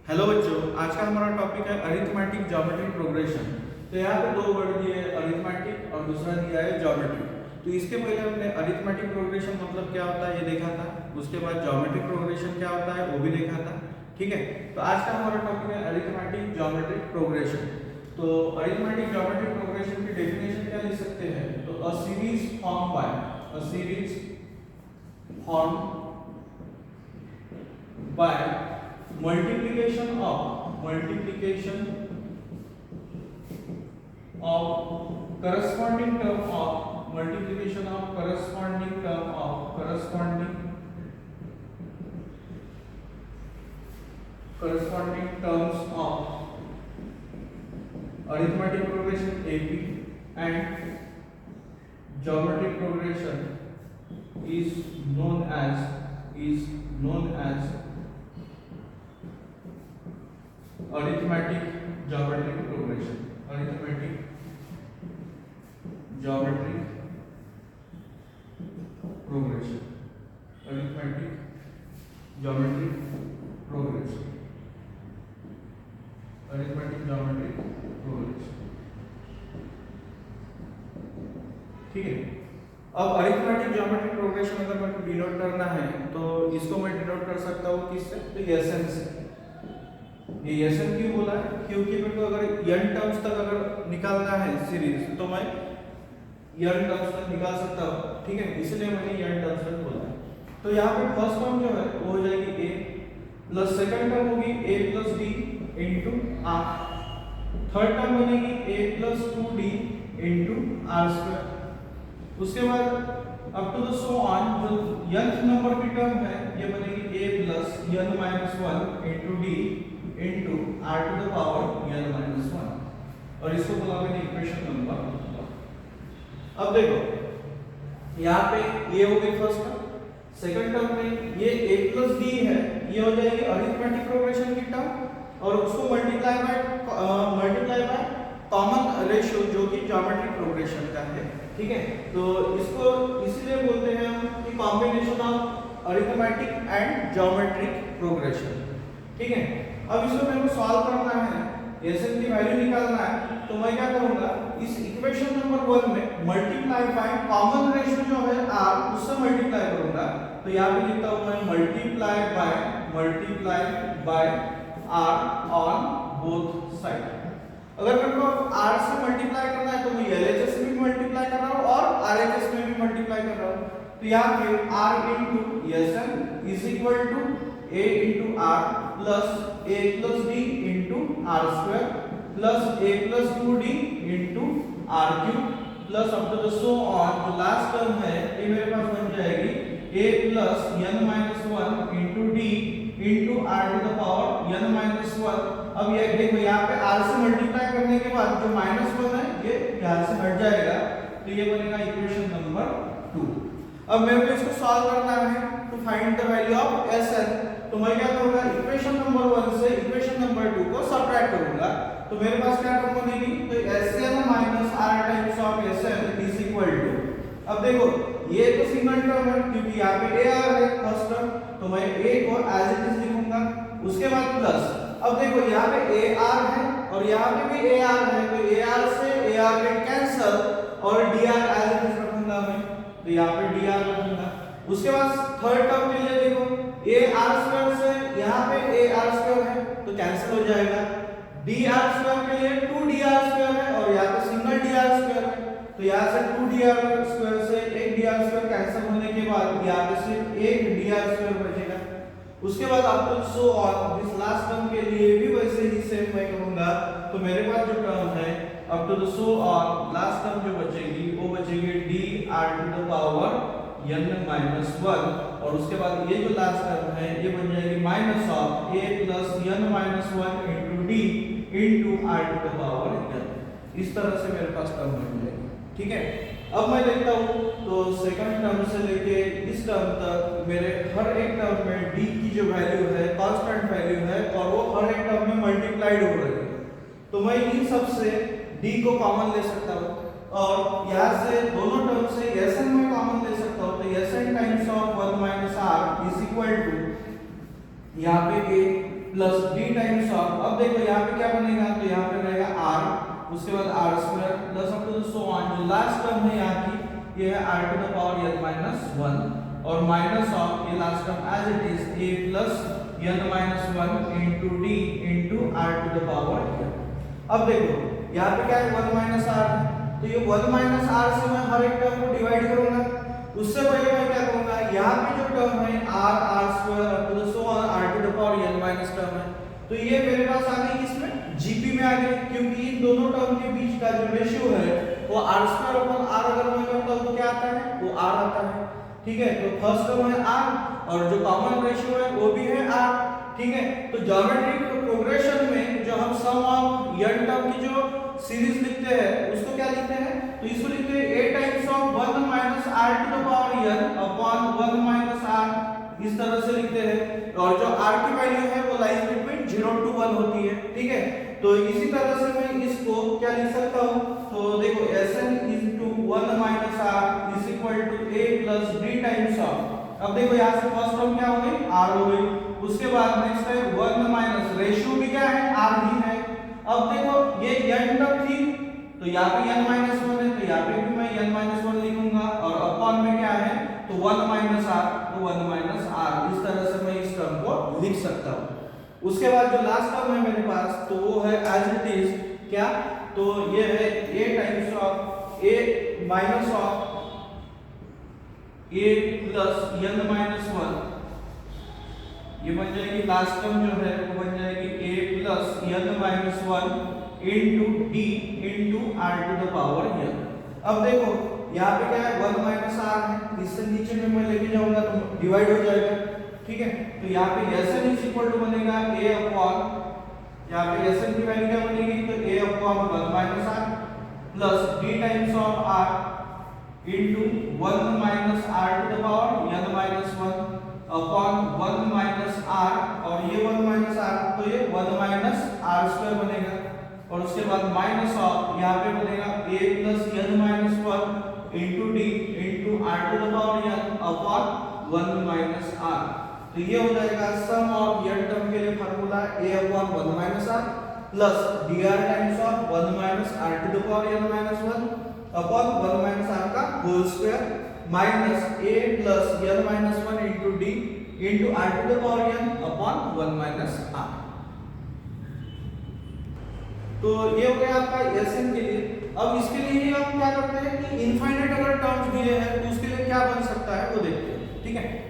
Hello बच्चों, आज का हमारा टॉपिक है अरिथमेटिक ज्योमेट्रिक प्रोग्रेशन। तो यहाँ पे दो वर्ड दिए हैं, अरिथमेटिक और दूसरा दिया है ज्योमेट्रिक। तो इसके पहले हमने अरिथमेटिक प्रोग्रेशन मतलब क्या होता है ये देखा था, उसके बाद ज्योमेट्रिक प्रोग्रेशन क्या होता है वो भी देखा था। ठीक है, तो आज का हमारा टॉपिक है अरिथमेटिक ज्योमेट्रिक प्रोग्रेशन। तो अरिथमेटिक ज्योमेट्रिक प्रोग्रेशन की डेफिनेशन क्या लिख सकते हैं? तो a series form by multiplication of corresponding term of corresponding terms of arithmetic progression AP and geometric progression is known as arithmetic geometric progression. ठीक है, अब अरिथमेटिक ज्योमेट्रिक प्रोग्रेशन अगर मेरे को डिनोट करना है तो इसको मैं डिनोट कर सकता हूँ किससे? तो एसएन से। ये एसएन क्यों बोला है? क्योंकि मेरे को अगर n टर्म्स तक अगर निकालना है सीरीज तो मैं n टर्म्स तक निकाल सकता हूँ। ठीक है, इसलिए मैंने n टर्म्स तक बोला है। तो यहाँ पे फर्स्ट टर्म जो है वो हो जाएगी a प्लस सेकंड टर्म होगी a plus d into r, third term बनेगी a plus 2d into r square. उसके बाद up to the so on जो nth नंबर की टर्म है ये बनेगी a plus n minus 1 into d into r to the power n minus 1, और इसको बोला मैंने इक्वेशन नंबर 1। अब देखो यहाँ पे ये हो गई फर्स्ट टर्म, सेकंड टर्म में ये a प्लस d है, ये हो जाएगी अरिथमेटिक प्रोग्रेशन की टर्म, और उसको मल्टीप्लाई बाय कॉमन रेशियो जो कि ज्योमेट्रिक प्रोग्रेशन का है। ठीक है, तो इसको इसलिए बोलते हैं हम कि combination of arithmetic and geometric progression. ठीक है, अब इसको मेरे को सॉल्व करना है, एसएन की वैल्यू निकालना है, तो मैं क्या करूंगा इस इक्वेशन नंबर 1 में मल्टीप्लाई बाय कॉमन रेशियो जो है r उससे मल्टीप्लाई करूंगा। तो यहाँ पे लिखता हूं मैं multiply by r on both side. अगर मेरे को r से मल्टीप्लाई करना है तो मैं LHS में भी मल्टीप्लाई कर रहा हूं और RHS में भी मल्टीप्लाई कर रहा हूं। तो यहाँ पे r into SN is equal to a into r plus a plus d into r square plus a plus 2d into r cube plus up to the so on जो last term है ये मेरे पास बन जाएगी a plus n minus 1 into d into r to the power n minus 1। अब ये देखो यहाँ पे r से मल्टीप्लाई करने के बाद जो माइनस 1 है ये यहाँ से हट जाएगा, तो ये बनेगा इक्वेशन नंबर 2। अब मेरे को इसको सॉल्व करना है to find the value of Sn। तो मैं क्या करूंगा इक्वेशन नंबर 1 से इक्वेशन नंबर 2 को सबट्रैक्ट करूंगा, तो मेरे पास क्या टर्म बनेगी? तो Sn minus r times of Sn is equal to, अब देखो ये तो सिंगल टर्म है क्योंकि यहाँ पे ar है फर्स्ट टर्म, तो मैं a को एज इट इज लिखूंगा। उसके बाद प्लस, अब देखो यहाँ पे ar है और यहाँ पे भी ar है, तो ar से ar गेट कैंसिल और dr एज इट इज रखूंगा मैं, तो यहाँ पे dr रखूंगा। उसके बाद थर्ड टर्म के लिए देखो ar स्क्वायर से यहाँ पे ar स्क्वायर है तो कैंसिल हो जाएगा, dr स्क्वायर के लिए 2dr स्क्वायर है और यहाँ पे सिंगल dr स्क्वायर है, तो यहाँ से 2dr स्क्वायर से एक dr स्क्वायर कैंसिल होने के बाद यहाँ पे सिर्फ एक dr स्क्वायर बचेगा। उसके बाद up to so on this last term के लिए भी वैसे ही सेम मैं करूंगा, तो मेरे पास जो टर्म है up to the so on last term जो बचेगी वो बचेगी dr to the power n minus 1, और उसके बाद ये जो लास्ट टर्म है ये बन जाएगी minus of a plus n minus 1 into d into r to the power n। इस तरह से मेरे पास टर्म बन जाएगी। ठीक है, अब मैं देखता हूँ तो सेकंड टर्म से लेके इस टर्म तक मेरे हर एक टर्म में d की जो वैल्यू है कांस्टेंट वैल्यू है और वो हर एक टर्म में मल्टीप्लाइड हो रही है, तो मैं इन सब से d को कॉमन ले सकता हूँ और यहाँ से दोनों टर्म से Sn में कॉमन ले सकता हूँ, तो Sn times of 1 minus r is equal to यहाँ पे a plus D times of, अब देखो यहाँ पे क्या बनेगा, तो यहाँ पे रहेगा r, उसके बाद r square plus up to the so on, जो लास्ट टर्म है यहाँ की ये है r to the power n minus 1 और माइनस ऑफ ये last term as it is a plus n minus 1 into d into r to the power n। अब देखो यहाँ पे क्या है 1 माइनस r, तो ये 1 माइनस r से मैं हर एक टर्म को डिवाइड करूंगा। उससे पहले मैं क्या करूंगा, यहाँ पे जो टर्म है r square up to the so on r to the power n minus term है, तो ये मेरे पास आ गई किसमें, जीपी में आ गई, क्योंकि इन दोनों टर्म के बीच का जो रेशियो है वो r स्क्वायर अपन r अगर मैं करता हूं तो क्या आता है, वो r आता है। ठीक है, तो फर्स्ट टर्म है r और जो कॉमन रेशियो है वो भी है r। ठीक है, तो ज्योमेट्रिक प्रोग्रेशन में जो हम सम ऑफ n टर्म की जो सीरीज लिखते हैं उसको क्या लिखते हैं, तो इसको लिखते हैं a times of 1 minus r to the power n upon 1 minus r, इस तरह से लिखते हैं, और जो r की वैल्यू है वो लाइज बिटवीन 0 टू 1 होती है। ठीक है, तो इसी तरह से मैं इसको क्या लिख सकता हूं, तो देखो Sn into 1 minus r is equal to a plus d times of, अब देखो यहाँ से फर्स्ट टर्म क्या हो गई, r हो गई, उसके बाद नेक्स्ट है 1 माइनस रेशियो भी क्या है, r ही है। अब देखो ये n टर्म थी तो यहाँ पे n माइनस 1 है, तो यहाँ पे भी मैं n माइनस 1 लिखूंगा, और अपॉन में क्या है, तो 1 माइनस r, तो 1 माइनस r, इस तरह से मैं इस टर्म को लिख सकता हूँ। उसके बाद जो लास्ट टर्म है मेरे पास, तो वो है एज इट इज क्या, तो ये है a times of a minus of a plus n minus 1, ये बन जाएगी लास्ट टर्म जो है वो बन जाएगी a plus n minus 1 into d into r to the power n। अब देखो यहाँ पे क्या है 1 माइनस r है, इससे नीचे में मैं लेके जाऊंगा तो डिवाइड हो जाएगा। ठीक है, तो यहाँ पे Sn इज इक्वल टू बनेगा a अपॉन, यहाँ पे Sn की वैल्यू क्या बनेगी, तो a upon 1 minus r plus d times of r into 1 minus r to the power n minus 1 upon 1 minus r, और ये 1 माइनस r, तो ये 1 माइनस r स्क्वायर बनेगा, और उसके बाद माइनस ऑफ यहाँ पे बनेगा a plus n minus 1 into d into r to the power n upon 1 minus r। तो ये हो जाएगा सम ऑफ n टर्म के लिए formula a upon 1 minus r plus dr times of 1 minus r to the power n minus 1 upon 1 minus r का whole square minus a plus n minus 1 into d into r to the power n upon 1 minus r। तो ये हो गया आपका Sn के लिए। अब इसके लिए ही हम क्या करते हैं कि इनफाइनाइट अगर टर्म्स दिए हैं तो उसके लिए क्या बन सकता है वो देखते हैं। ठीक है,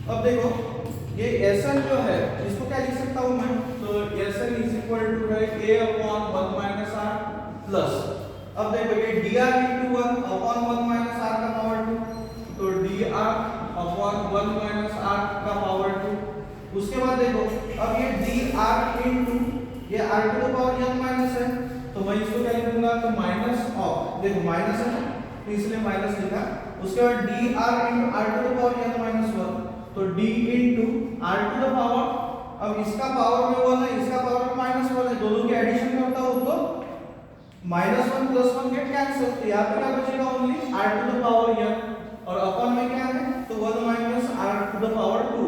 अब देखो ये Sn जो है इसको क्या लिख सकता हूं मैं, तो Sn इज इक्वल टू है a upon 1 minus r plus, अब देखो ये dr into 1 upon 1 minus r का पावर 2, तो dr अपॉन 1 माइनस r का पावर 2। उसके बाद देखो अब ये dr इनटू ये r to the power n minus है, तो मैं इसको क्या लिखूंगा, तो माइनस ऑफ, देखो माइनस है तो इसलिए माइनस लिखा। उसके बाद dr into r to the power n minus 1, तो d into r to the power, अब इसका पावर में 1 है इसका पावर में माइनस 1 है, दोनों के एडिशन करता हूं तो माइनस 1 प्लस 1 गेट कैंसिल, तो यहाँ पे क्या बचेगा only r to the power n, और अपन में क्या है, तो 1 minus r to the power 2,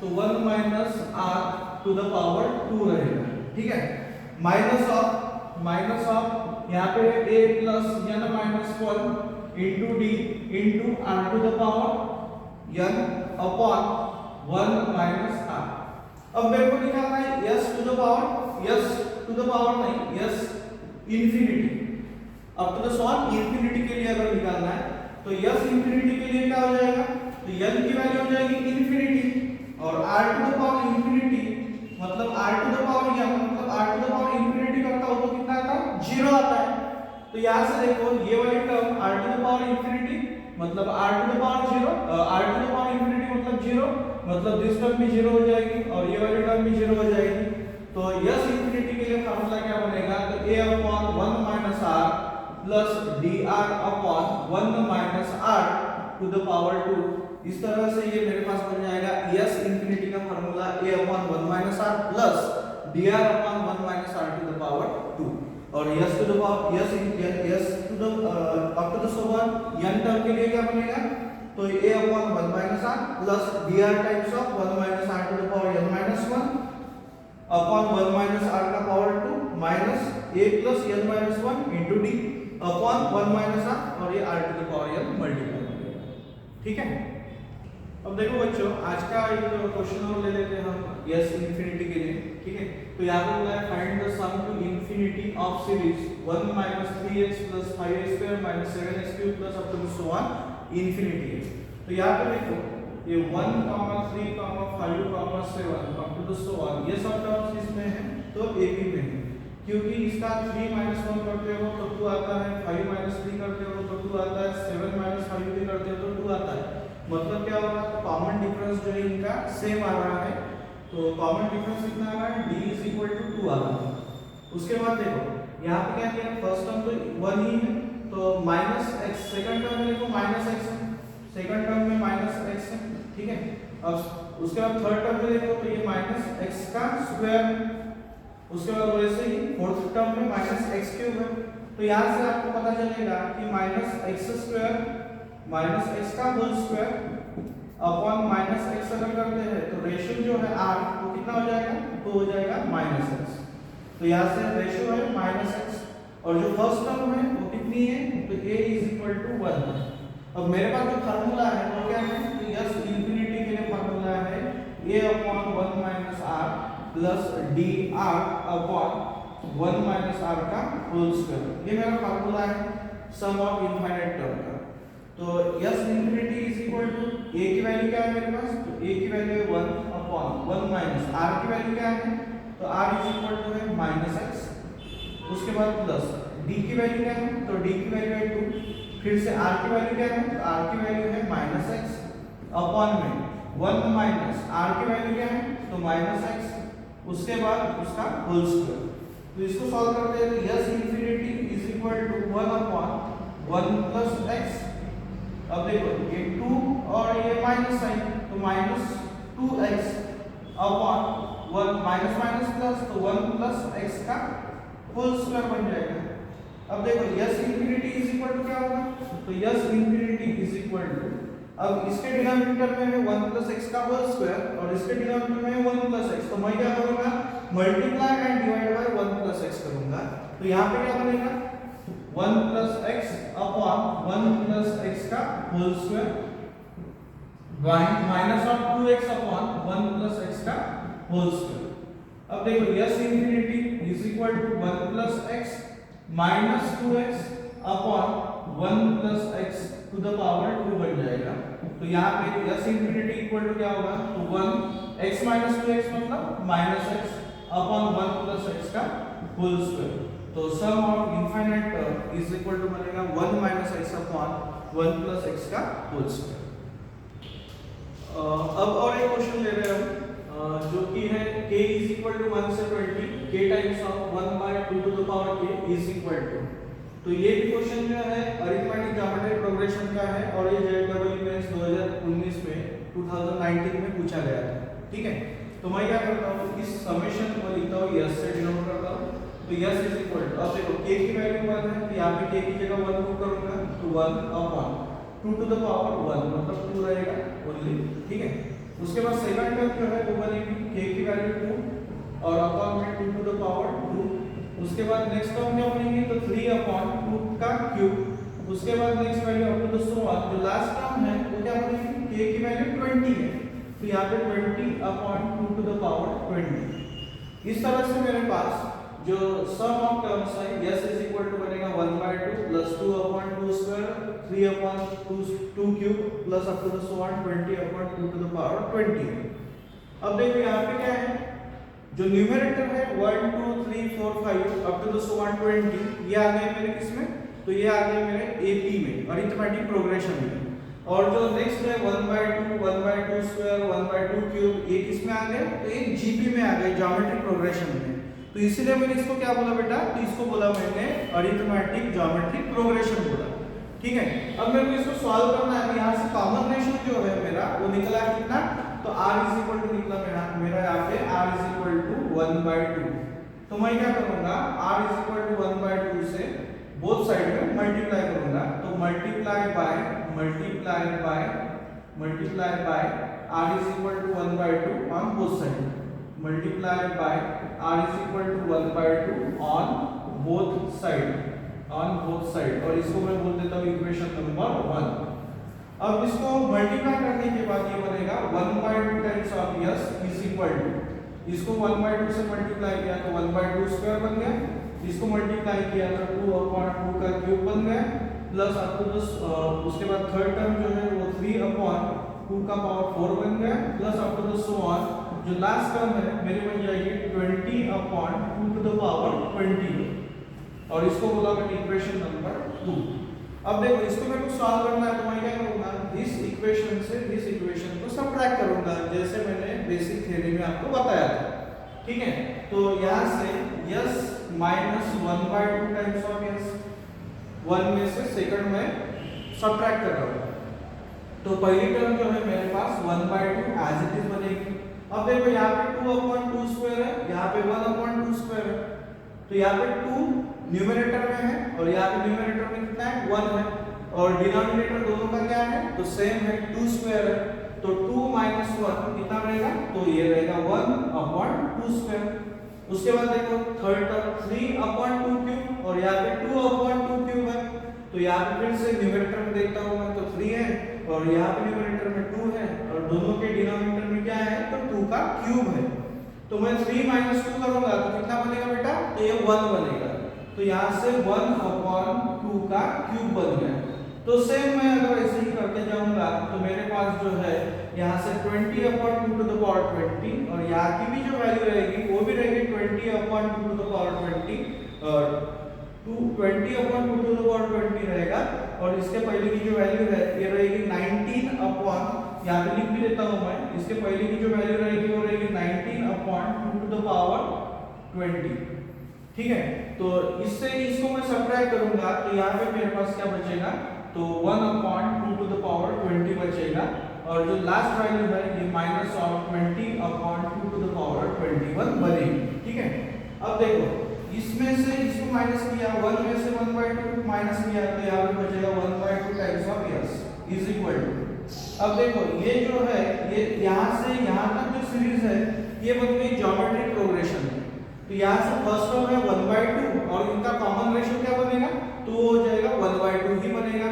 तो 1 minus r to the power 2 रहेगा। ठीक है, माइनस ऑफ यहाँ पे a plus n minus 1 into d into r to the power n upon 1 minus r। अब मेरे को निकालना है s टू द पावर नहीं s इंफिनिटी, अब टू द सॉल्व इंफिनिटी के लिए अगर निकालना है तो s इंफिनिटी के लिए क्या हो जाएगा, तो n की वैल्यू हो जाएगी इंफिनिटी, और r to the power infinity मतलब r to the power n मतलब r to the power infinity करता हो तो कितना आता है, 0 आता है। तो यहाँ से देखो ये वाली term r to the power infinity मतलब r to the power 0, r to the power infinity मतलब 0, मतलब दिस टर्म भी 0 हो जाएगी और ये वाली टर्म भी 0 हो जाएगी। तो s इंफिनिटी के लिए फार्मूला क्या बनेगा, तो a upon 1 minus r plus dr upon 1 minus r to the power 2। इस तरह से ये मेरे पास बन जाएगा s इंफिनिटी का formula a upon 1 minus r plus dr upon 1 minus r to the power 2। और s to the power s to the up to the power n term के लिए क्या बनेगा, तो a upon 1 minus r plus dr times of 1 minus r to the power n minus 1 upon 1 minus r का power 2 minus a plus n minus 1 into d upon 1 minus r और ये r to the power n multiply हो जाएगा। ठीक है, अब देखो बच्चों आज का एक क्वेश्चन और ले लेते हैं हम s इंफिनिटी के लिए। ठीक है, तो यहाँ पे बोला है find the sum to infinity of series 1 minus 3x plus 5x square minus 7x cube plus up to so on infinity है। तो यहाँ पे देखो ये 1, 3, 5, 7 अप टू सो ऑन ये सब टर्म्स इसमें है तो एक ही में है, क्योंकि इसका 3 माइनस 1 करते हो तो 2 आता है, 5 माइनस 3 करते हो तो 2 आता है, 7 माइनस 5 भी करते हो तो 2 आता है। मतलब क्या होगा, कॉमन डिफरेंस जो है इनका सेम आ रहा है, तो कॉमन डिफरेंस कितना आ रहा है, d इज इक्वल टू 2 आ रहा है। उसके बाद देखो यहाँ पे क्या किया, फर्स्ट टर्म तो 1 ही है तो माइनस x, सेकंड टर्म में देखो माइनस x है, सेकंड टर्म में माइनस x है। ठीक है, अब उसके बाद थर्ड टर्म में देखो तो ये माइनस x का स्क्वायर है, उसके बाद वैसे ही फोर्थ टर्म में माइनस x क्यूब है। तो यहाँ से आपको पता चलेगा कि minus x square minus x का whole square upon minus x अगर करते हैं तो रेशियो जो है r वो कितना हो जाएगा, तो हो जाएगा माइनस x। तो यहाँ से रेशियो है माइनस x और जो फर्स्ट टर्म है वो कितनी है, तो a इज इक्वल टू 1 है। अब मेरे पास जो फार्मूला है वो क्या है, तो s इंफिनिटी के लिए फार्मूला है a upon 1 minus r plus dr upon 1 minus r का होल स्क्वायर। ये मेरा फार्मूला है सम ऑफ इनफाइनाइट टर्म का। तो s infinity is equal to a की वैल्यू क्या है मेरे पास, तो a की वैल्यू है 1 अपॉन 1 माइनस r की वैल्यू क्या है, तो r इज इक्वल टू है माइनस x, उसके बाद प्लस d की वैल्यू क्या है, तो d की वैल्यू है 2, फिर से r की वैल्यू क्या है, तो r की वैल्यू है माइनस x अपॉन में 1 माइनस r की वैल्यू क्या है, तो माइनस x, उसके बाद उसका होल स्क्वायर। तो इसको सॉल्व करते हैं तो s infinity is equal to 1 upon 1 plus x। अब देखो ये 2 और ये माइनस साइन तो minus 2x upon 1 minus minus plus तो 1 प्लस x का होल स्क्वायर बन जाएगा। अब देखो s infinity is equal to क्या होगा, तो s infinity is equal to, अब इसके डिनोमिनेटर में है 1 प्लस x का होल स्क्वायर और इसके डिनोमिनेटर में है 1 प्लस x, तो मैं क्या करूंगा, multiply and divide by 1 plus x करूंगा। तो यहाँ पे क्या बनेगा, 1 plus x upon 1 plus x का whole square minus of 2x upon 1 plus x का होल स्क्वायर। अब देखो s infinity is equal to 1 plus x minus 2x upon 1 plus x to the power 2 बन जाएगा। तो यहाँ पे s इंफिनिटी इक्वल टू क्या होगा, तो 1 x माइनस 2x मतलब minus x upon 1 plus x का होल स्क्वायर। तो sum of infinite term is equal to बनेगा 1 minus x upon 1 plus x का होल स्क्वायर। अब और एक क्वेश्चन ले रहे हैं हम जो कि है k इज इक्वल टू 1 से 20 k times of 1 by 2 to the power k is equal to. तो ये भी क्वेश्चन जो है अरिथमेटिक ज्योमेट्रिक प्रोग्रेशन का है और ये JEE मेंस 2019 में 2019 में पूछा गया था। ठीक है, तो मैं क्या करता हूँ, इस समेशन को लिखता हूँ s से डिनोट करता हूँ। तो s इज इक्वल टू, अब देखो k की वैल्यू 1 है तो यहाँ पे k की जगह 1 पुट करूंगा तो 1 अपॉन 2 टू द पावर 1 मतलब 2 रहेगा ओनली। ठीक है, उसके बाद सेकंड टर्म जो है वो बनेगी k की वैल्यू 2 और अपॉन में 2 टू द पावर 2। उसके बाद नेक्स्ट टर्म क्या बनेगी, तो 3 अपॉन 2 का क्यूब। उसके बाद next value up to the so on, जो लास्ट टर्म है वो क्या बनेगी, k की वैल्यू 20 है तो यहाँ पे 20 अपॉन 2 टू द पावर 20। इस तरह से मेरे पास जो सम ऑफ टर्म्स है s इज इक्वल टू बनेगा 1 by 2 plus 2 upon 2 square 3 upon 2 cube plus up to the so on 20 upon 2 to the power 20। अब देखो यहाँ पे क्या है, जो न्यूमरेटर है 1 2 3 4 5 up to the so on 20 ये आ गए मेरे किसमें, तो ये आ गए मेरे AP में अरिथमेटिक प्रोग्रेशन में। और जो नेक्स्ट है 1 बाय 2 स्क्वायर 1 बाय 2 क्यूब ये किसमें आ गए, तो एक GP में आ गए ज्योमेट्रिक प्रोग्रेशन में। तो इसीलिए मैंने इसको क्या बोला बेटा, तो इसको बोला मैंने अरिथमेटिक ज्योमेट्रिक प्रोग्रेशन बोला। ठीक है। अब मेरे को इसको सॉल्व करना है। यहाँ से कॉमन रेशियो जो है मेरा वो निकला है कितना, तो r इज इक्वल टू निकला मेरा यहाँ पे r इज इक्वल टू 1/2। तो मैं क्या करूंगा, r इज इक्वल टू 1/2 से बोथ साइड में मल्टीप्लाई करूंगा। तो multiply by r is equal to 1/2 on both side, multiply by r is equal to 1/2 on both side, और इसको मैं बोल देता हूँ इक्वेशन नंबर 1। अब इसको मल्टीप्लाई करने के बाद ये बनेगा 1/2 times of s is equal to, इसको 1/2 से मल्टीप्लाई किया तो 1/2 स्क्वायर बन गया, इसको मल्टीप्लाई किया तो 2/2 का क्यूब बन गया, प्लस आपको उसके बाद थर्ड टर्म जो है वो 3/2 का पावर 4 बन गया, प्लस आपको सो ऑन जो लास्ट टर्म है मेरी बन जाएगी 20/2 टू द पावर 20, और इसको बोला मैंने इक्वेशन नंबर 2। अब देखो इसको मेरे को सॉल्व करना है, तो मैं क्या करूंगा, इस इक्वेशन से इस इक्वेशन को सबट्रैक्ट करूंगा, जैसे मैंने बेसिक थ्योरी में आपको बताया था। ठीक है, तो यहां से s minus 1/2 times of s, 1 में से सेकंड में सबट्रैक्ट कर रहा हूं, तो पहली टर्म जो है मेरे पास 1/2 एज इट इज बनेगी। अब देखो यहाँ पे 2/2 स्क्वायर है, यहाँ पे 1/2 स्क्वायर है, तो यहाँ पे 2 न्यूमरेटर में है और यहाँ पे न्यूमरेटर में कितना है 1 है, और डिनोमिनेटर दोनों का क्या है, तो सेम है 2 स्क्वायर है, तो 2 माइनस 1 कितना रहेगा, तो ये रहेगा 1/2 स्क्वायर। उसके बाद देखो थर्ड टर्म 3/2 क्यूब, और यहाँ पे 2/2 क्यूब है, तो यहाँ पे फिर से न्यूमरेटर में देखता हूँ मैं, तो 3 है, और यहाँ पे न्यूमरेटर में 2 है, और दोनों के डिनोमिनेटर में क्या है, तो 2 का क्यूब है। तो मैं 3 माइनस 2 करूंगा तो कितना बनेगा बेटा, तो ये 1 बनेगा, तो यहाँ से 1/2 का क्यूब बन गया। तो सेम मैं अगर ऐसे ही करते जाऊंगा तो मेरे पास जो है यहाँ से 20/2 टू द पावर 20, और यहाँ की भी जो वैल्यू रहेगी वो भी रहेगी 20/2 टू द पावर 20, और 20/2 टू द पावर 20 रहेगा, और इसके पहले की जो वैल्यू है ये रहेगी 19 यहाँ पे लिख भी देता हूँ मैं, इसके पहले की जो वैल्यू रहेगी वो रहेगी 19/2 टू द पावर 20। ठीक है, तो इससे इसको मैं सबट्रैक्ट करूंगा तो यहाँ पे मेरे पास क्या बचेगा, तो 1/2 टू द पावर 20 बचेगा, और जो लास्ट वैल्यू है ये -20/2 टू द पावर 21 बनेगी। ठीक है, अब देखो इसमें से इसको माइनस किया, 1 में से 1/2 माइनस किया, तो यहाँ पे बचेगा 1/2 times of s is equal to, अब देखो ये जो है ये यहाँ से यहाँ तक जो सीरीज है ये बन गई ज्योमेट्रिक प्रोग्रेशन है, तो यहाँ से फर्स्ट टर्म है 1/2 और इनका कॉमन रेशियो क्या बनेगा, तो वो हो जाएगा 1/2 ही बनेगा।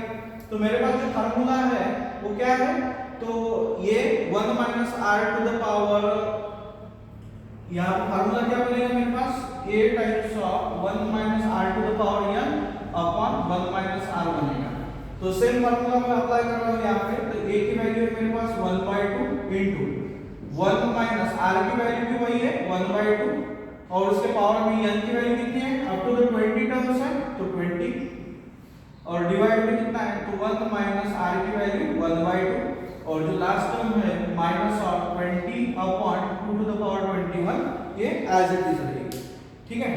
तो मेरे पास जो फार्मूला है वो क्या है, तो ये 1 minus r to the power, यहाँ पे फार्मूला क्या बनेगा मेरे पास, a times of 1 minus r to the power n upon 1 minus r बनेगा। तो सेम फार्मूला मैं अप्लाई कर रहा हूँ यहाँ पे, तो a की वैल्यू है मेरे पास 1/2 इनटू 1 माइनस r की वैल्यू भी वही है 1/2, और उसके पावर में n की वैल्यू कितनी है, अप टू द 20 टर्म्स है तो 20, और डिवाइड में कितना है, तो 1 माइनस r की वैल्यू 1/2, और जो लास्ट टर्म है -20/2 टू द पावर 21, ये एज इट इज रहेगी। ठीक है,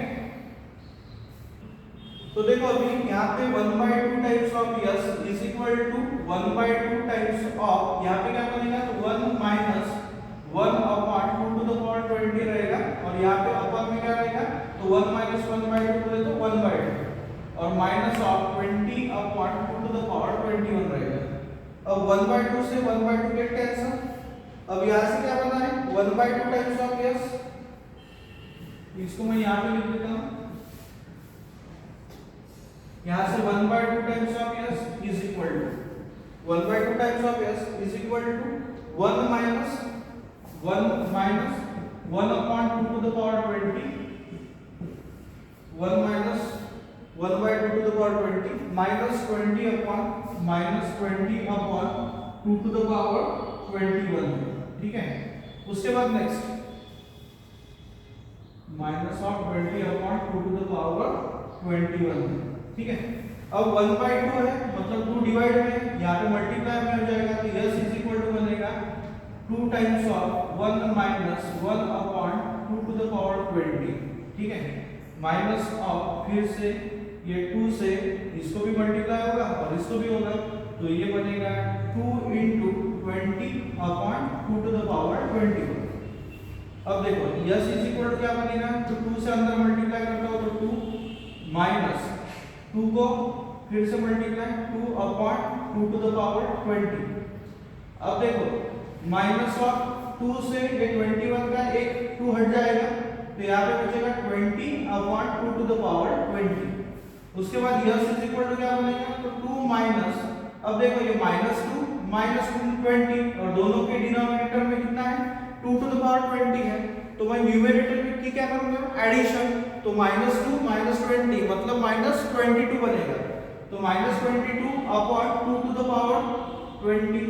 तो देखो अभी यहाँ पे 1/2 times of s is equal to 1/2 times of, यहाँ पे क्या बनेगा, तो 1 माइनस 1/2 टू द पावर 20 रहेगा, और यहाँ पे अपर में क्या रहेगा, तो 1 माइनस 1/2 बोले तो 1/2, और minus of 20/2 to the power 21 रहेगा। अब 1/2 से 1/2 गेट कैंसिल, अब यहाँ से क्या बना है 1/2 टाइम्स ऑफ s, इसको मैं यहाँ पे लिख देता हूँ, यहाँ से 1/2 times of s is equal to 1/2 times of s is equal to 1 minus 1/2 to the power 20, 1 minus 1/2 to the power 20 minus 20/2 to the power 21। ठीक है, उसके बाद next minus of 20/2 to the power 21। ठीक है, अब 1/2 है मतलब 2 डिवाइड में, यहाँ पे मल्टीप्लाई में हो जाएगा, तो s इज इक्वल टू बनेगा 2 times of 1 minus 1/2 to the power 20। ठीक है, माइनस ऑफ फिर से ये 2 से इसको भी मल्टीप्लाई होगा और इसको भी होगा, तो ये बनेगा 2 into 20 upon 2 to the power 21। अब देखो यस इज इक्वल क्या बनेगा, तो 2 से अंदर मल्टीप्लाई करता हो तो 2 माइनस 2 को फिर से multiply 2 upon 2 to the power 20। अब देखो माइनस ऑफ 2 से ये 21 का एक 2 हट जाएगा, तो यहाँ पे बचेगा 20 अपॉन 2 to the power 20। उसके बाद यस इज इक्वल टू क्या बनेगा, तो 2 माइनस, अब देखो ये -2 20 और दोनों के डिनोमिनेटर में कितना है 2 to the power 20 है, तो मैं न्यूमरेटर में क्या करूंगा एडिशन, तो -2 -20 मतलब -22 बनेगा, तो -22 अपॉन 2 to the power 20।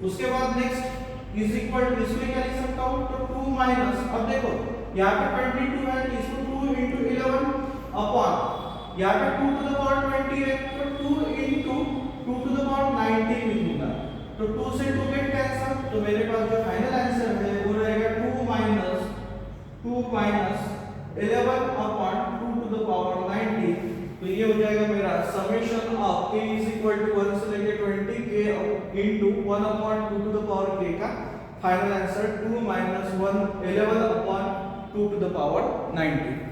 उसके बाद नेक्स्ट इज इक्वल टू इसमें क्या लिख सकता हूं, तो 2 माइनस, अब देखो यहाँ पे 22 है तो इसको 2 into 11 अपॉन यहाँ पे 2 to the power 20 है तो 2 into 2 to the power 19 लिखूंगा, तो 2 से 2 गेट कैंसिल, तो मेरे पास जो फाइनल आंसर है वो रहेगा 2 minus 11 upon 2 to the power 19। तो ये हो जाएगा मेरा summation of k is equal to 1 से लेके 20 k into 1 अपॉन 2 to the power k का final answer 2 minus 11 upon 2 to the power 19।